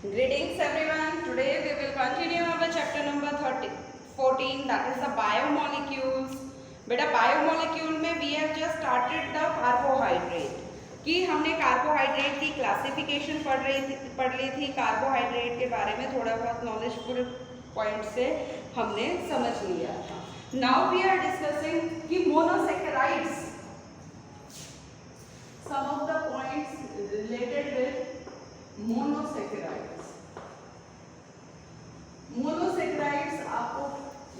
Greetings everyone. Today we will continue our chapter number 14, that is the biomolecules. बेटा biomolecule में we have just started the carbohydrate कि हमने carbohydrate की classification पढ़ ली थी। Carbohydrate के बारे में थोड़ा बहुत नॉलेजफुल पॉइंट से हमने समझ लिया था। नाउ वी आर डिस्कसिंग कि monosaccharides, some of the points related with monosaccharides. Monosaccharides आपको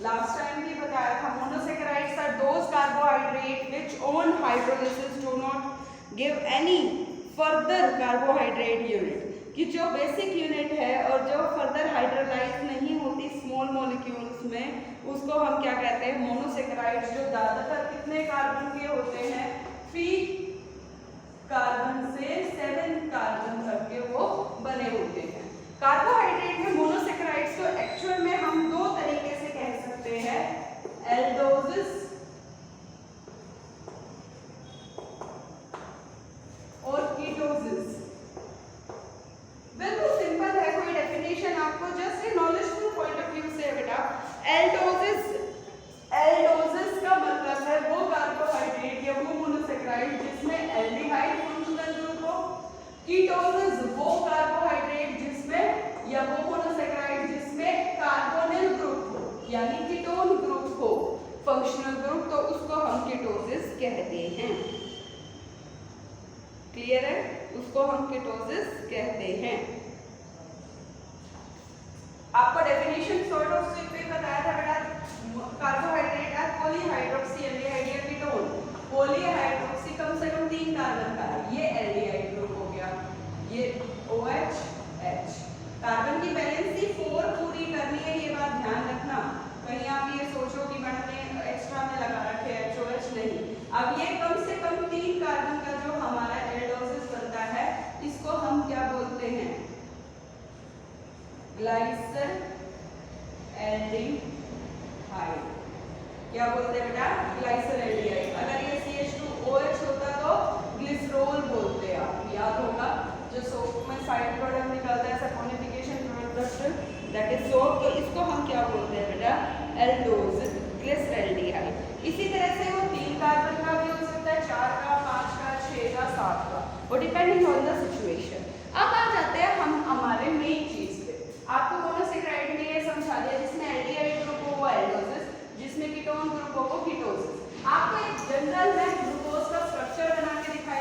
लास्ट टाइम भी बताया था। Monosaccharides are those carbohydrate which on hydrolysis do not give any further carbohydrate unit, कि जो बेसिक यूनिट है और जो फर्दर हाइड्रोलाइज नहीं होती स्मॉल मॉलिक्यूल्स में, उसको हम क्या कहते हैं? मोनोसेकेराइड्स। जो ज्यादातर कितने कार्बन के होते हैं? 3 कार्बन से 7 कार्बन तक के वो बने होते हैं। कार्बोहाइड्रेट में मोनोसेकेराइड्स को एक्चुअल में हम 2 तरीके से कह सकते हैं, एल्डोसिस और कीटोसिस। बिल्कुल सिंपल है, कोई डेफिनेशन आपको just a knowledgeful point of view से बेटा। एल्डोसिस का मतलब है वो कार्बोहाइड्रेट या वो मोनोसेकेराइड जिसमें एल्डिहाइड फंक्शनल ग्रुप हो। कीटोसिस वो कार्बोहाइड्रेट जिसमें या वो मोनोसेकेराइड जिसमें कार्बोनिल ग्रुप हो, यानी कीटोन ग्रुप हो, फंक्शनल ग्रुप, तो उसको हम कीटोसिस कहते हैं। क्लियर है? उसको हम कीटोसिस कहते हैं। आपको डेफिनेशन सॉर्ट ऑफ स्विच पे बताया था बेटा। कार्बोहाइड्रेट है पॉलीहाइड्रोक्सी एल्डिहाइड या कीटोन। पॉलीहाइड्रोक्सी कम से कम 3 कार्बन का है, ये एल्डिहाइड ग्रुप हो गया, ये OH H। कार्बन की वैलेंसी 4 पूरी करनी है, ये बात ध्यान रखना। कहीं आप ये सोचो कि मैडम ने एक्स्ट्रा में लगा रखे HOH, नहीं। अब ये कम से कम 3 कार्बन का जो हमारा एल्डोसिस बनता है, इसको हम क्या बोलते हैं? ग्लाइसर एल्डिहाइड। क्या बोलते हैं बेटा? ग्लाइसर एल्डिहाइड। अगर ये CH2OH होता तो ग्लिसरॉल बोलते हैं, आप याद होगा। जो सोप में साइड प्रोडक्ट निकलता है, saponification product, that is soap, तो इसको हम क्या बोलते हैं बेटा? Aldoses, glyceraldehyde. इसी तरह से वो 3 कार्बन का भी हो सकता है, 4 का, 5 का, 6 का, 7 का, वो डिपेंडिंग ऑन द सिचुएशन। अब आ जाते हैं हम हमारे मेन चीज पे। आपको मोनोसेकेराइड में ये समझा दिया, जिसमें एल्डिहाइड ग्रुप हो वो एल्डोसिस, जिसमें कीटोन ग्रुप हो वो कीटोसिस। आपको एक जनरल मैं ग्लूकोज का स्ट्रक्चर बना के दिखा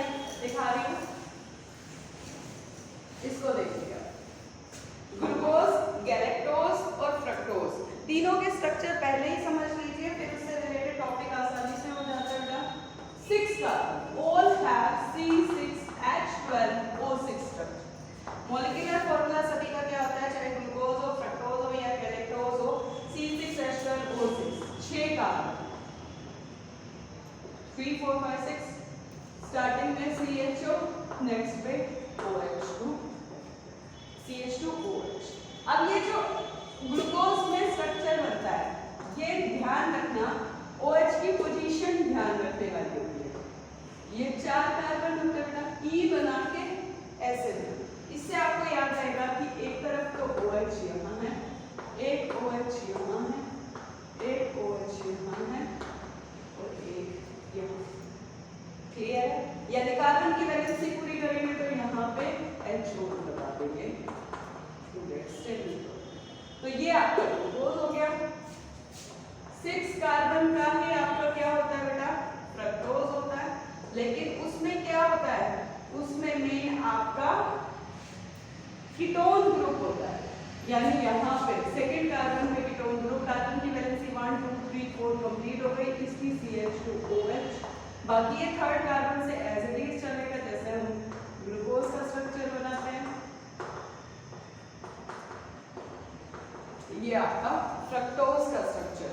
रही हूँ, इसको देखिएगा। ग्लूकोज, गैलेक्टोज और फ्रक्टोज, तीनों के स्ट्रक्चर पहले ही समझ लीजिए, फिर उससे रिलेटेड टॉपिक आसानी से हो जाता है बेटा। 6 carbon, all have C6H12O6 structure. Molecular formula सभी का क्या होता है, चाहे ग्लूकोज हो, फ्रक्टोज हो या गैलेक्टोज हो, C6H12O6, 6 कार्बन, 3 4 5 6, स्टार्टिंग में CHO, नेक्स्ट पे OH2, CH2OH। अब ये जो ग्लूकोज में स्ट्रक्चर बनता है, ये ध्यान रखना, OH की पोजीशन ध्यान रखने वाली होती है। ये 4 कार्बन होते हैं बेटा, E बना के ऐसे बना। इससे आपको याद आएगा कि एक तरफ तो OH यहाँ है, एक OH यहाँ है, एक OH यहाँ है और एक यहाँ। क्लियर है? यानी कार्बन की वैलेंसी पूरी करेंगे तो यहाँ पे HO लगा देंगे। तो ये आपका ग्लूकोज हो गया। 6 कार्बन का ही आपका क्या होता है बेटा? फ्रक्टोज होता है। लेकिन उसमें क्या होता है? उसमें मेन आपका कीटोन ग्रुप होता है, यानी यहाँ पे सेकंड कार्बन पे कीटोन ग्रुप। कार्बन की वैलेंसी 1 2 3 4 कंप्लीट हो गई, इसकी CH2OH। बाकी ये 3rd कार्बन से एज इट इज चलेगा, जैसे हम ग्लूकोज का स्ट्रक्चर बनाते हैं। ये आपका फ्रक्टोज का स्ट्रक्चर,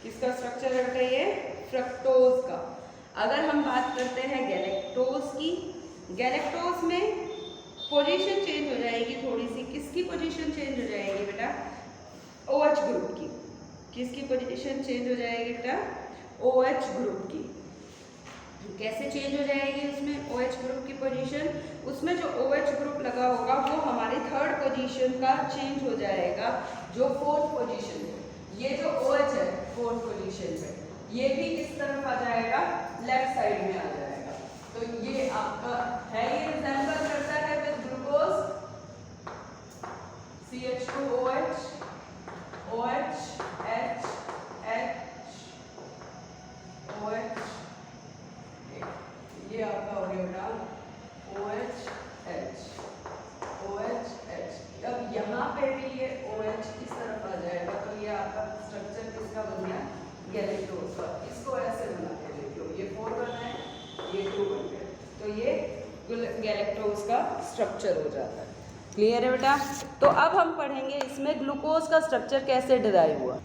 किसका स्ट्रक्चर है बेटा? ये फ्रक्टोज का। अगर हम बात करते हैं गैलेक्टोज की, गैलेक्टोज में पोजीशन चेंज हो जाएगी थोड़ी सी। किसकी पोजीशन चेंज हो जाएगी बेटा? OH ग्रुप की। किसकी पोजीशन चेंज हो जाएगी बेटा? OH ग्रुप की। कैसे चेंज हो जाएगी उसमें OH ग्रुप की पोजीशन? उसमें जो OH ग्रुप लगा होगा वो हमारी 3rd पोजीशन का चेंज हो जाएगा, जो फोर्थ पोजीशन है। ये जो OH है फोर्थ पोजीशन पे, ये भी किस तरफ आ जाएगा, लेफ्ट साइड में आ जाएगा। तो ये आपका है, ये रिजेंबल करता है with glucose, CH2OH, OH, H, H, OH, ये आपका हो गया बेटा OH, H, OH, H। अब यहाँ पे भी ये OH किस तरफ आ जाएगा, तो ये आपका स्ट्रक्चर किसका बन गया, गैलेक्टोज का। इसको ऐसे बना के देख लो, ये 4 बना है, ये 2 बन गया, तो ये गैलेक्टोज का स्ट्रक्चर हो जाता है। क्लियर है बेटा? तो अब हम पढ़ेंगे इसमें ग्लूकोज का स्ट्रक्चर कैसे डिराइव हुआ।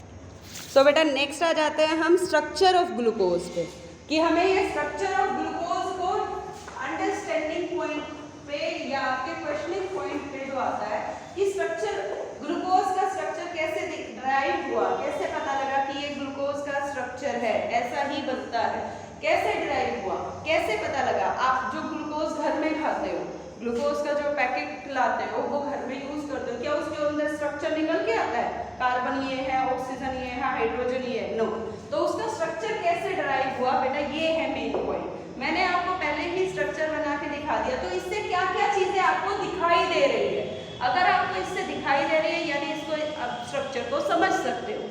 सो बेटा नेक्स्ट आ जाते हैं हम स्ट्रक्चर ऑफ ग्लूकोज पे, कि हमें ये स्ट्रक्चर ऑफ ग्लूकोज को अंडरस्टैंडिंग पॉइंट पे या आपके क्वेश्चनिंग पॉइंट पे जो आता है कि स्ट्रक्चर ग्लूकोज का स्ट्रक्चर कैसे डिराइव हुआ, कैसे पता लगा कि ये ग्लूकोज का स्ट्रक्चर है, ऐसा ही बनता है, कैसे डिराइव हुआ, कैसे पता लगा। आप जो ग्लूकोज घर में खाते हो, ग्लूकोज का जो पैकेट लाते हो वो घर में यूज करते हो, क्या उसके अंदर स्ट्रक्चर निकल के आता है, कार्बन ये है, ऑक्सीजन ये है, हाइड्रोजन ये है, नो। तो उसका स्ट्रक्चर कैसे डिराइव हुआ बेटा, ये है मेन पॉइंट। मैंने आपको पहले ही स्ट्रक्चर बना के दिखा दिया, तो इससे क्या क्या चीजें आपको दिखाई दे रही है। अगर आपको इससे दिखाई दे रही है यानी इसको स्ट्रक्चर को समझ सकते हो।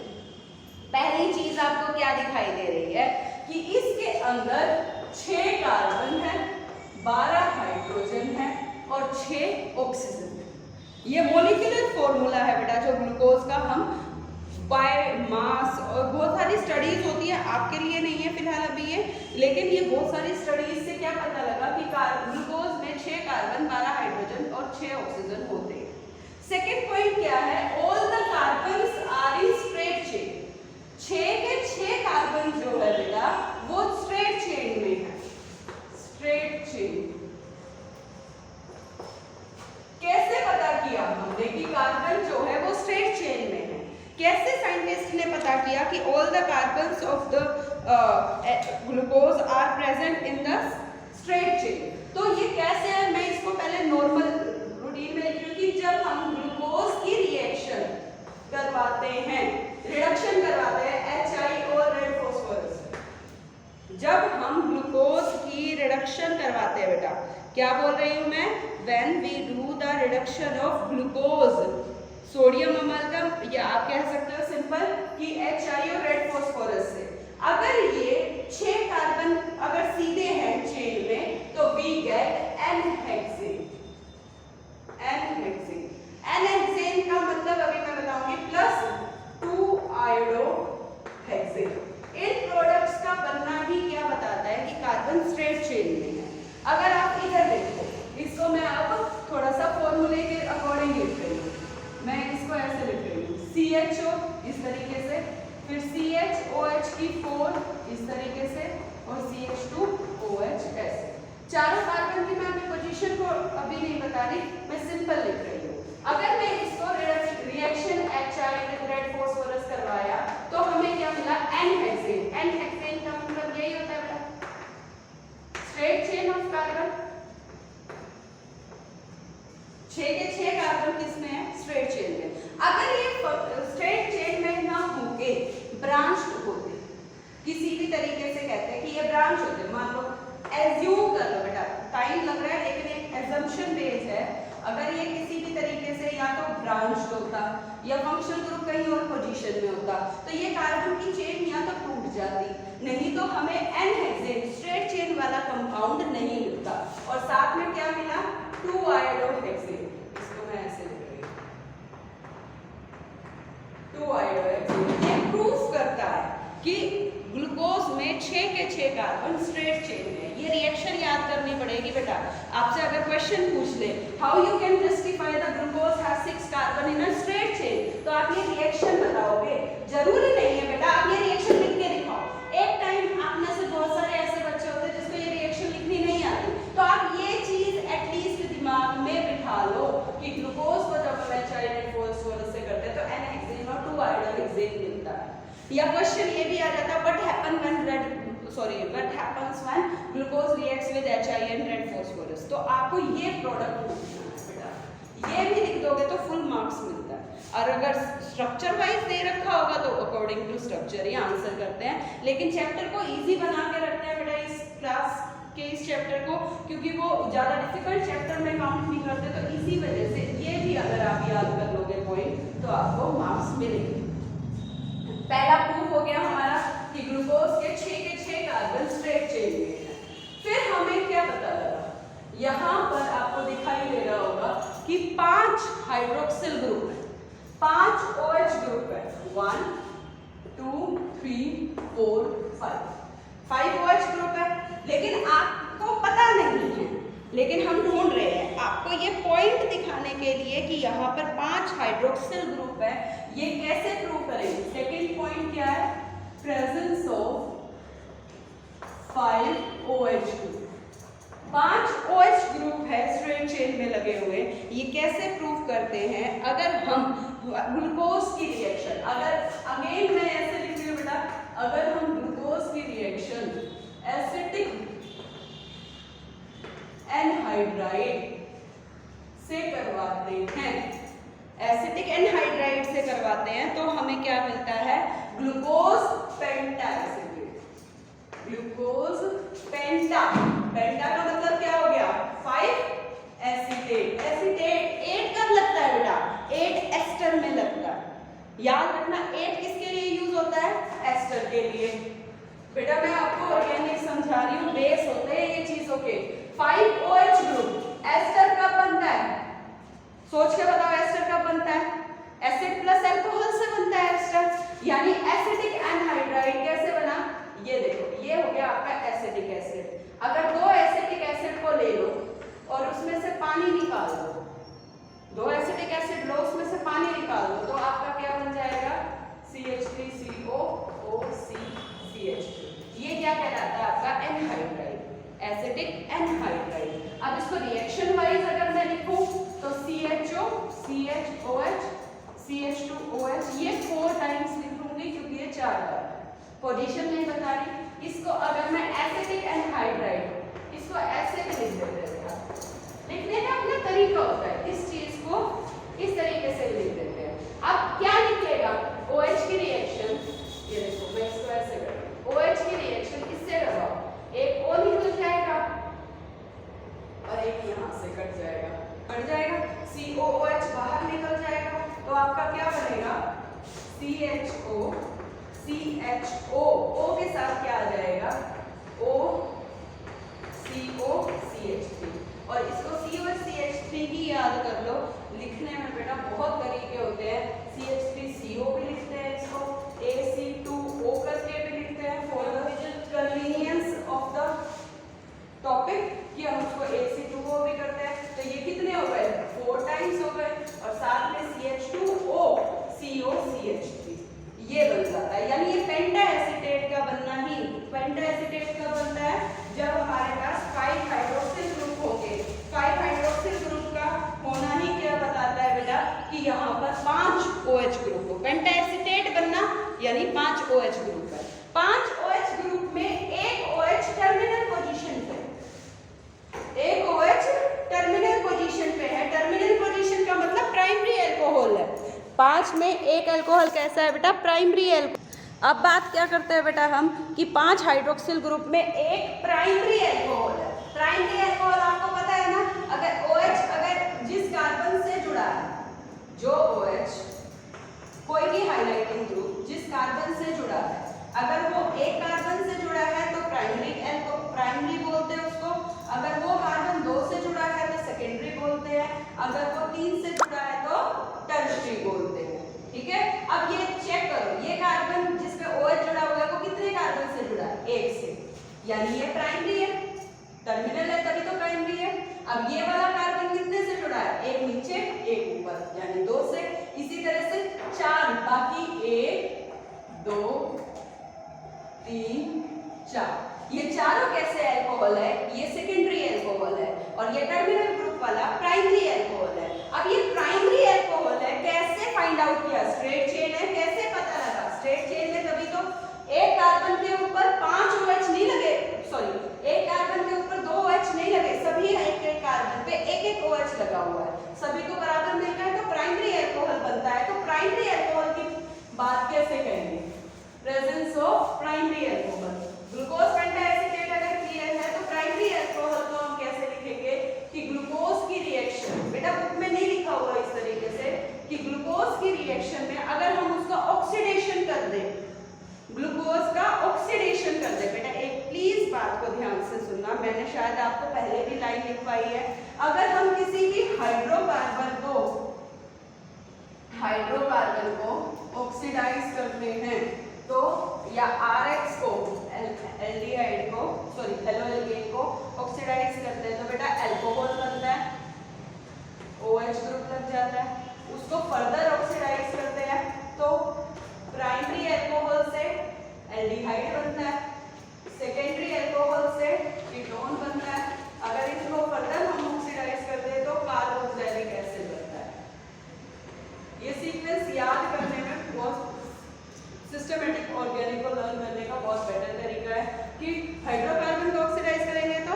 पहली चीज आपको क्या दिखाई दे रही है कि इसके अंदर 6 कार्बन है, 12 हाइड्रोजन है और 6 ऑक्सीजन है। ये मॉलिक्यूलर फॉर्मूला है बेटा, जो ग्लूकोज का हम बाय मास और बहुत सारी स्टडीज होती है, आपके लिए नहीं है फिलहाल अभी ये, लेकिन ये बहुत सारी स्टडीज से क्या पता लगा कि ग्लूकोज में 6 कार्बन, 12 हाइड्रोजन और 6 ऑक्सीजन होते हैं। सेकेंड पॉइंट क्या है, all the carbons are in straight chain. 6 के 6 कार्बन जो है बेटा वो स्ट्रेट चेन में है, स्ट्रेट चेन। कैसे पता किया हमने कि कार्बन जो है वो स्ट्रेट चेन में है? कैसे साइंटिस्ट ने पता किया कि all the carbons of the glucose are present in the straight chain? तो ये कैसे है, मैं इसको पहले नॉर्मल रूटीन में लिखी, क्योंकि जब हम ग्लूकोज की रिएक्शन करवाते हैं, रिडक्शन करवाते हैं HI और रेड फॉस्फोरस, जब हम ग्लूकोज की रिडक्शन करवाते हैं बेटा, क्या बोल रही हूं मैं, when we do the reduction of glucose sodium amalgam, या आप कह सकते हो सिंपल कि HI और रेड फॉस्फोरस से, अगर ये 6 कार्बन अगर सीधे हैं चेन में तो वी गेट N-हेक्सेन। N-हेक्सेन, N-हेक्सेन का मतलब अभी मैं बताऊंगी, प्लस 2 आयोडोहेक्सेन। इन प्रोडक्ट्स का बनना ही क्या बताता है कि कार्बन स्ट्रेट चेन में है। अगर आप इधर देखो, इसको मैं अब थोड़ा सा फॉर्मूले के अकॉर्डिंग लिख रही हूँ, मैं इसको ऐसे लिख रही हूँ, CHO इस तरीके से, फिर CHOH की 4 इस तरीके से और CH2OH ऐसे। चारों कार्बन की मैं अपनी पोजीशन को अभी नहीं बता रही, मैं सिंपल लिख रही हूँ। अगर मैं इसको reaction HI with red phosphorus करवाया तो हमें क्या मिला, N-हेक्सेन। N-हेक्सेन का मतलब यही होता है बेटा स्ट्रेट चेन ऑफ कार्बन। 6 के 6 कार्बन किसमें है, स्ट्रेट चेन में। अगर ये स्ट्रेट चेन में ना होके ब्रांच्ड होते, किसी भी तरीके से कहते हैं कि ये ब्रांच होते, मान लो एज्यूम कर लो बेटा, टाइम लग रहा है लेकिन एक एजम्पशन बेस है, अगर ये किसी भी तरीके से या तो ब्रांच्ड होता या फंक्शनल ग्रुप कहीं और पोजीशन में होता, तो ये कार्बन की चेन या तो टूट जाती, नहीं तो हमें N-हेक्सेन स्ट्रेट चेन वाला कंपाउंड नहीं मिलता। और साथ में क्या मिला, 2 आयोडोहेक्सेन। इसको मैं ऐसे लिख रही हूँ, 2 आयोडोहेक्सेन। ये प्रूफ करता है कि ग्लूकोज में 6 के 6 कार्बन स्ट्रेट चेन में। ये रिएक्शन याद करनी पड़ेगी बेटा, आपसे अगर क्वेश्चन पूछ ले how you can justify the glucose has 6 carbon in a straight chain, तो आप ये रिएक्शन बताओगे। जरूरी नहीं है बेटा आप ये रिएक्शन लिख के दिखाओ। एक टाइम आप में से बहुत सारे ऐसे बच्चे होते हैं जिसको ये रिएक्शन लिखनी नहीं आती, तो आप ये चीज एटलीस्ट दिमाग में बिठा लो कि ग्लूकोज को जब हम HI रेड फॉस्फोरस से करते हैं तो N-हेक्सेन और 2 आयोडोहेक्सेन मिलता है। या क्वेश्चन ये भी आ जाता है what happens when glucose reacts with HI and red phosphorus, तो आपको ये प्रोडक्ट पूछना है बेटा। ये भी लिख दोगे तो फुल मार्क्स मिलता है। और अगर स्ट्रक्चर वाइज दे रखा होगा तो अकॉर्डिंग टू स्ट्रक्चर ही आंसर करते हैं, लेकिन चैप्टर को इजी बना के रखते हैं बेटा इस क्लास के इस चैप्टर को, क्योंकि वो ज़्यादा डिफिकल्ट चैप्टर में काउंट नहीं करते, तो इसी वजह से ये भी अगर आप याद कर लोगे पॉइंट तो आपको मार्क्स मिलेंगे। पहला प्रूफ हो गया हमारा कि ग्लूकोज के 6 कार्बन स्ट्रेट चेन में है। फिर हमें क्या पता लगा, यहाँ पर आपको दिखाई दे रहा होगा कि 5 हाइड्रोक्सिल ग्रुप है, 5 OH ग्रुप है, 1 2 3 4 5 OH ग्रुप है, लेकिन आपको पता नहीं है, लेकिन हम ढूंढ रहे हैं आपको ये पॉइंट दिखाने के लिए कि यहाँ पर 5 हाइड्रोक्सिल ग्रुप है। ये कैसे प्रूव करेंगे? सेकेंड पॉइंट क्या है? Presence of 5 OH group. 5 OH group है स्ट्रेट चेन में लगे हुए। ये कैसे प्रूव करते हैं? अगर हम ग्लूकोज की रिएक्शन, अगर अगेन मैं ऐसे लिख रही हूँ बेटा, अगर हम ग्लूकोज की रिएक्शन एसिटिक एनहाइड्राइड से करवाते हैं, एसिटिक एनहाइड्राइड से करवाते हैं, तो हमें क्या मिलता है? ग्लूकोज पेंटा एसिटेट। ग्लूकोज पेंटा, पेंटा का मतलब क्या हो गया? 5 एसिटेट। एसिटेट 8 कब लगता है बेटा? 8 एस्टर में लगता है। याद रखना 8 किसके लिए यूज होता है? एस्टर के लिए। बेटा मैं आपको ऑर्गेनिक समझा रही हूँ, बेस होते हैं ये चीजों के। 5 OH ग्रुप एस्टर कब बनता है? सोच के बताओ एस्टर कब बनता है? एसिड प्लस अल्कोहल से बनता है एस्टर। यानी एसिटिक एनहाइड्राइड कैसे बना? ये देखो, ये हो गया आपका एसिटिक एसिड। अगर 2 एसिटिक एसिड को ले लो और उसमें से पानी निकाल दो, 2 एसिटिक एसिड लो, उसमें से पानी निकाल दो, तो आपका क्या बन जाएगा? CH3COOCCH3। ये क्या कहलाता है? आपका एनहाइड्राइड, एसिटिक एनहाइड्राइड। अब इसको रिएक्शन वाइज अगर मैं लिखूं तो CHO, CHOH, CH2OH, ये 4 टाइम्स लिख लूंगी क्योंकि ये 4 बार है, पोजीशन नहीं बता रही। इसको अगर मैं एसिटिक एनहाइड्राइड, इसको ऐसे भी लिख देते हैं, लिखने का अपना तरीका होता है, इस चीज को इस तरीके से लिख देते हैं। अब क्या निकलेगा? OH की रिएक्शन, ये देखो मैं इसको ऐसे कर रही हूं, OH की रिएक्शन इससे करवाओ, एक O निकल जाएगा और एक यहाँ से कट जाएगा, कट जाएगा, COOH बाहर निकल जाएगा, तो आपका क्या बनेगा? CHO, CHO, O के साथ क्या आ जाएगा? O, CO, CH3। और इसको COCH3 ही याद कर लो, लिखने में बेटा बहुत तरीके होते हैं। CH3CO भी लिखते हैं, इसको AC2O करके भी लिखते हैं, for the convenience of the topic कि हम उसको AC2O भी करते हैं। तो ये कितने हो गए? 4 टाइम्स हो गए, और साथ में CH2O, COCH3 ये बन जाता है। यानी ये पेंटा एसिटेट का बनना ही, पेंटा एसिटेट का बनता है जब हमारे पास 5 हाइड्रोक्सिल ग्रुप होंगे। 5 हाइड्रोक्सिल ग्रुप का होना ही क्या बताता है बेटा? कि यहाँ पर 5 OH ग्रुप हो। पेंटा एसिटेट बनना यानी 5 OH ग्रुप है। 5 OH ग्रुप में एक OH टर्मिनल पोजीशन पे, एक OH टर्मिनल पोजीशन पे है। टर्मिनल पोजीशन का मतलब प्राइमरी अल्कोहल है। 5 में एक अल्कोहल कैसा है बेटा? Primary alcohol. अब बात क्या करते हैं बेटा हम कि 5 हाइड्रोक्सिल ग्रुप में एक प्राइमरी अल्कोहल है। प्राइमरी अल्कोहल आपको पता है ना, अगर OH अगर जिस कार्बन से जुड़ा है, जो OH कोई भी हाइलाइटिंग ग्रुप जिस कार्बन से जुड़ा है, अगर वो एक कार्बन से जुड़ा है तो प्राइमरी बोलते हैं उसको। अगर वो कार्बन 2 से जुड़ा है तो सेकेंडरी बोलते हैं। अगर वो 3 से जुड़ा है तो टर्शियरी बोलते हैं। ठीक है, अब ये चेक करो, ये कार्बन जिस पे OH जुड़ा हुआ है वो कितने कार्बन से जुड़ा है? 1 से, यानी ये प्राइमरी है, टर्मिनल है तभी तो प्राइमरी है। अब ये वाला कार्बन कितने से जुड़ा है? एक नीचे एक ऊपर, यानी 2 से। इसी तरह से 4 बाकी 1 2 3 4, ये चारों कैसे अल्कोहल है? ये सेकेंडरी अल्कोहल है, और ये टर्मिनल ग्रुप वाला प्राइमरी अल्कोहल है। अब ये प्राइमरी अल्कोहल है, कैसे फाइंड आउट किया? स्ट्रेट चेन है, कैसे पता लगा? स्ट्रेट चेन में तभी तो एक कार्बन के ऊपर 5 OH नहीं लगे, सॉरी एक कार्बन के ऊपर 2 OH नहीं लगे, सभी एक कार्बन पे एक OH लगा हुआ है, सभी को बराबर मिल गया, तो प्राइमरी अल्कोहल मैंने शायद आपको पहले भी लाइन लिखवाई है, अगर हम किसी भी हाइड्रोकार्बन को ऑक्सीडाइज करते हैं तो, या RX को एल्डिहाइड को सॉरी हेलोएल्केन को ऑक्सीडाइज करते हैं तो बेटा अल्कोहल बनता है, OH ग्रुप लग जाता है। उसको फर्दर ऑक्सीडाइज करते हैं तो प्राइमरी अल्कोहल से एल्डिहाइड बनता है, सेकेंडरी अल्कोहल से कीटोन बनता है। अगर इसको फर्दर हम ऑक्सीडाइज करते हैं तो कार्बोक्सिलिक एसिड बनता है। ये सीक्वेंस याद करने में बहुत सिस्टमेटिक ऑर्गेनिक को लर्न करने का बहुत बेटर तरीका है कि हाइड्रोकार्बन को ऑक्सीडाइज करेंगे तो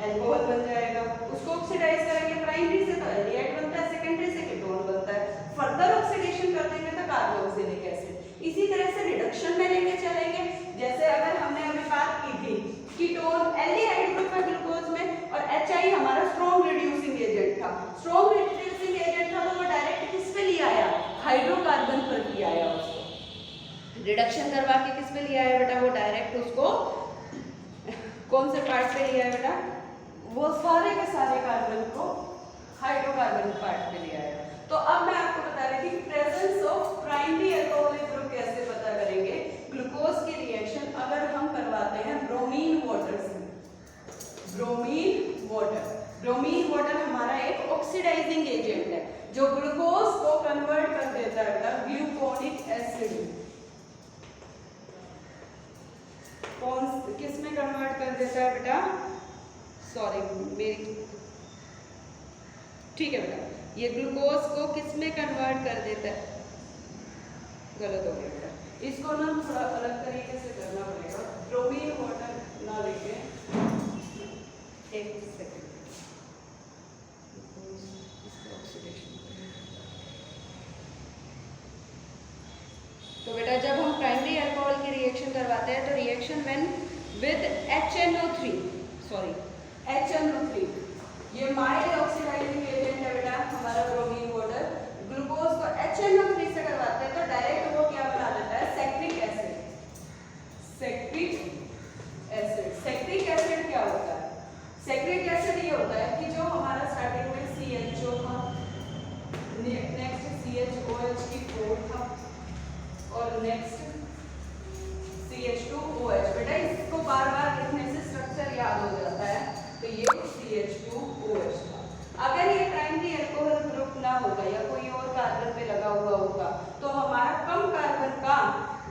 अल्कोहल बन जाएगा, उसको ऑक्सीडाइज करेंगे प्राइमरी से तो एल्डिहाइड बनता है, सेकेंडरी से कीटोन बनता है, फर्दर ऑक्सीडेशन कर देंगे तो कार्बोक्सिलिक एसिड। इसी तरह से रिडक्शन में लेके चलेंगे, जैसे अगर हमने अभी बात की थी कीटोन एल्डिहाइड ग्रुप है ग्लूकोज में और HI हमारा स्ट्रॉन्ग रिड्यूसिंग एजेंट था, स्ट्रॉन्ग रिड्यूसिंग एजेंट था तो वो डायरेक्ट किस पे ले आया, हाइड्रोकार्बन पर ले आया, उसको रिडक्शन करवा के किस पे ले आया बेटा, वो डायरेक्ट उसको कौन से पार्ट पे ले आया बेटा, वो सारे के सारे कार्बन को हाइड्रोकार्बन पार्ट पे ले आया। तो अब मैं आपको बता रही थी presence of primary alcoholic group कैसे पता करेंगे। ग्लूकोज की रिएक्शन अगर हम करवाते हैं ब्रोमीन वाटर से, ब्रोमीन वाटर हमारा एक ऑक्सीडाइजिंग एजेंट है जो ग्लूकोज को कन्वर्ट कर देता है बेटा ग्लूकोनिक एसिड, किस में कन्वर्ट कर देता है बेटा, सॉरी मेरी ठीक है बेटा, ये ग्लूकोज को किस में कन्वर्ट कर देता है, गलत हो गया बेटा, इसको ना थोड़ा अलग तरीके से करना पड़ेगा, ब्रोमीन वाटर ना लेके, एक सेकंड, तो बेटा जब हम प्राइमरी अल्कोहल की रिएक्शन करवाते हैं तो रिएक्शन व्हेन विद HNO3 ये माइल्ड ऑक्सीडाइजिंग एजेंट है बेटा हमारा ब्रोमीन वाटर, ग्लूकोज को HNO3 से करवाते हैं तो डायरेक्ट वो क्या बना देता है, सेक्रिक एसिड क्या होता है, सेक्रिक एसिड ये होता है कि जो हमारा स्टार्टिंग में CHO था, नेक्स्ट CHOH की 4 था और नेक्स्ट CH2OH, बेटा इसको बार बार लिखने से स्ट्रक्चर याद हो जाता है, तो ये CH2OH था। अगर ये प्राइमरी अल्कोहल ग्रुप ना होगा या कोई और कार्बन पे लगा हुआ होगा तो हमारा कम कार्बन का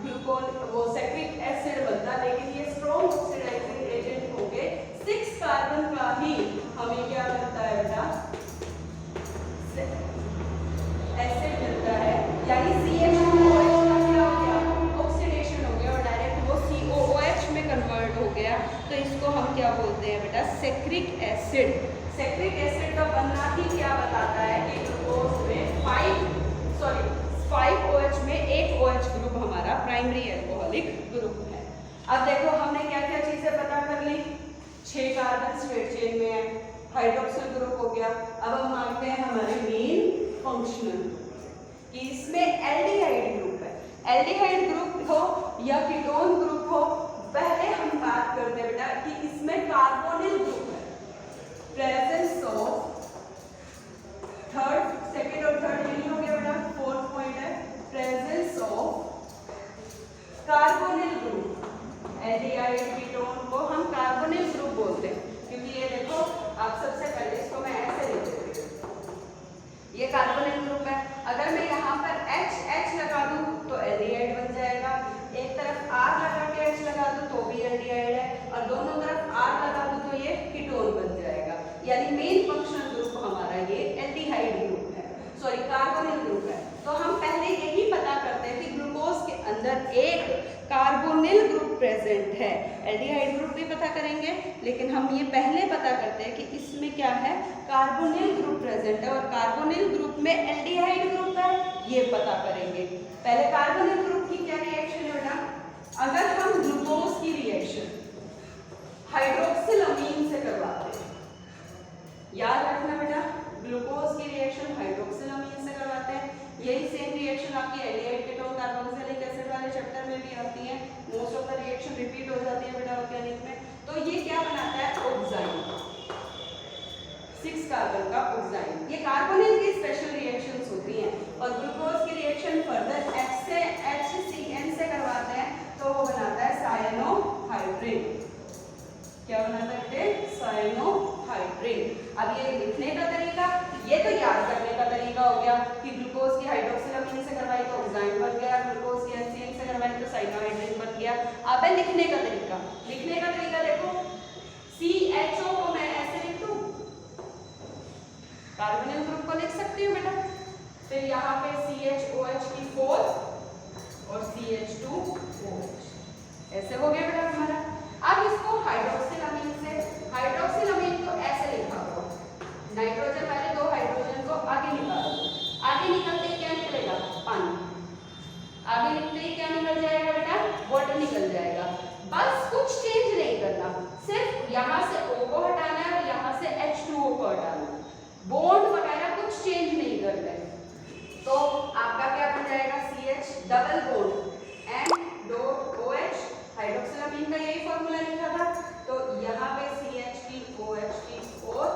ग्लूकोन वो सेक्रिक एसिड बनता, लेकिन ये स्ट्रॉन्ग ऑक्सीडाइजिंग एजेंट हो गए 6 कार्बन का ही हमें क्या मिलता है बेटा, एसिड मिलता है, यानी CH2OH का क्या हो गया, ऑक्सीडेशन हो गया और डायरेक्ट वो COOH में कन्वर्ट हो गया, तो इसको हम क्या बोलते हैं बेटा, सेक्रिक एसिड। सेक्रिक एसिड का बनना ही क्या बताता है कि ग्लूकोज में 5OH में एक OH ग्रुप हमारा प्राइमरी अल्कोहलिक ग्रुप है। अब देखो हमने क्या क्या चीजें पता कर ली, 6 कार्बन स्ट्रेट चेन में है, हाइड्रोक्सिल ग्रुप हो गया। अब हम मानते हैं हमारे मेन फंक्शनल कि इसमें एल्डिहाइड ग्रुप है, एल्डिहाइड ग्रुप हो या कीटोन ग्रुप हो, पहले हम बात करते हैं बेटा कि इसमें कार्बोनिल ग्रुप है, प्रेजेंस ऑफ सेकेंड और थर्ड यही हो गया बेटा, 4th पॉइंट है presence of carbonyl group, aldehyde ketone को हम कार्बोनिल ग्रुप बोलते हैं, क्योंकि ये देखो आप सबसे पहले इसको मैं ऐसे लिख देती हूँ, ये कार्बोनिल ग्रुप है, अगर मैं यहाँ पर H लगा दूँ तो एल्डिहाइड बन जाएगा, एक तरफ R लगा के H लगा दूँ तो भी एल्डिहाइड है और दोनों तरफ R लगा दूँ तो ये कीटोन बन जाएगा, यानी मेन फंक्शनल ग्रुप हमारा ये एल्डिहाइड ग्रुप है, सॉरी कार्बोनिल ग्रुप है। तो हम पहले यही पता करते हैं कि ग्लूकोज के अंदर एक कार्बोनिल ग्रुप प्रेजेंट है, एल्डिहाइड ग्रुप भी पता करेंगे, लेकिन हम ये पहले पता करते हैं कि इसमें क्या है, कार्बोनिल ग्रुप प्रेजेंट है और कार्बोनिल ग्रुप में एल्डिहाइड ग्रुप है, ये पता करेंगे। पहले कार्बोनिल ग्रुप की क्या रिएक्शन है बेटा, अगर हम ग्लूकोज की रिएक्शन हाइड्रोक्सिलअमीन से करवाते हैं, याद रखना बेटा ग्लूकोज की रिएक्शन हाइड्रोक्सिलअमीन से करवाते हैं, यही सेम रिएक्शन आपकी एल्डिहाइड कीटोन कार्बोक्सिलिक एसिड वाले चैप्टर में भी आती है, most of the reaction repeat हो जाती है बेटा ऑर्गेनिक में। तो ये क्या बनाता है, ऑक्साइन, 6 कार्बन का ऑक्साइन। ये कार्बोनिल की स्पेशल रिएक्शंस होती हैं और ग्लूकोज की रिएक्शन फर्दर H से HCN से करवाते हैं तो वो बनाता है साइनोहाइड्रिन। क्या बनाता है, साइनोहाइड्रिन। अब ये लिखने का तरीका, ये तो याद करने का तरीका हो गया कि ग्लूकोज की हाइड्रोक्सिलामीन से करवाई तो ऑक्साइन बन गया, ग्लूकोज की HCN से करवाई तो साइनोहाइड्रिन बन गया। अब है लिखने का तरीका। लिखने का तरीका देखो, CHO को मैं ऐसे लिख दूं, कार्बोनिल ग्रुप को लिख सकती हूँ बेटा, फिर यहाँ पे CHOH की 4 और CH2OH, ऐसे हो गया बेटा हमारा। अब इसको हाइड्रोक्सिलामीन से, हाइड्रोक्सिलामीन को ऐसे लिखा हुआ, नाइट्रोजन वाले 2 हाइड्रोजन को आगे निकालो, आगे निकलते ही क्या निकलेगा, पानी। आगे निकलते ही क्या निकल जाएगा बेटा, वाटर निकल जाएगा। बस कुछ चेंज नहीं करना, सिर्फ यहाँ से O को हटाना है और यहाँ से H2O को हटाना है, बॉन्ड वगैरह कुछ चेंज नहीं करना है। तो आपका क्या बन जाएगा, CH double bond N dot OH, हाइड्रोक्सिलामीन का यही फॉर्मूला लिखा था, तो यहाँ पे CH की OH की 4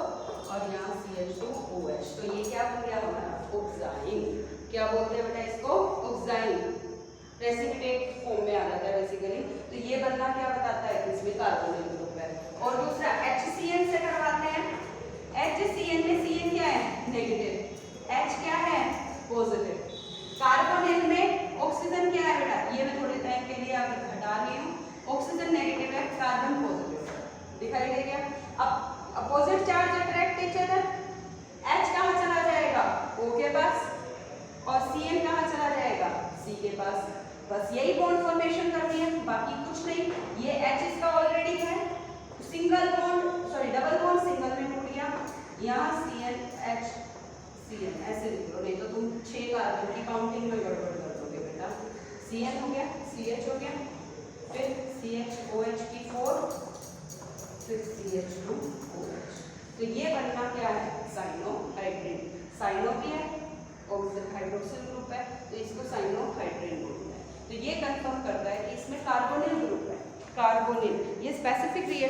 और यहाँ CH2OH, तो ये क्या बन गया हमारा, ऑक्साइन। क्या बोलते हैं बेटा इसको, ऑक्साइन, प्रेसिपिटेट फॉर्म में आ जाता है बेसिकली। तो ये बनना क्या बताता है कि इसमें कार्बोनिल ग्रुप है। और दूसरा HCN से करवाते हैं, HCN में CN क्या है, नेगेटिव, H क्या है, पॉजिटिव। कार्बोनिल में ऑक्सीजन क्या है बेटा, ये मैं थोड़े टाइम के लिए आप हटा रही हूँ, ऑक्सीजन नेगेटिव है, कार्बन पॉजिटिव है, दिखाई दे गया। अब opposite charge attract each other, H कहाँ चला जाएगा, O के पास, और CN कहाँ चला जाएगा, C के पास। बस यही बॉन्ड फॉर्मेशन करनी है, बाकी कुछ नहीं। ये H इसका ऑलरेडी है, single bond, sorry double bond single में टूट गया, यहाँ CN HCN ऐसे लिख लो, नहीं तो तुम 6 कार्बन की काउंटिंग में गड़बड़ कर दोगे बेटा। CN हो गया, CH हो गया, फिर CHOH की 4, फिर CH2OH। तो ये बनना क्या है, साइनोहाइड्रिन। साइनो भी है, हाइड्रोक्सिल ग्रुप है, तो इसको साइनोहाइड्रिन बोलते हैं। तो ये कंफर्म करता है कि इसमें कार्बोनिल ग्रुप है, कार्बोनिल। ये स्पेसिफिक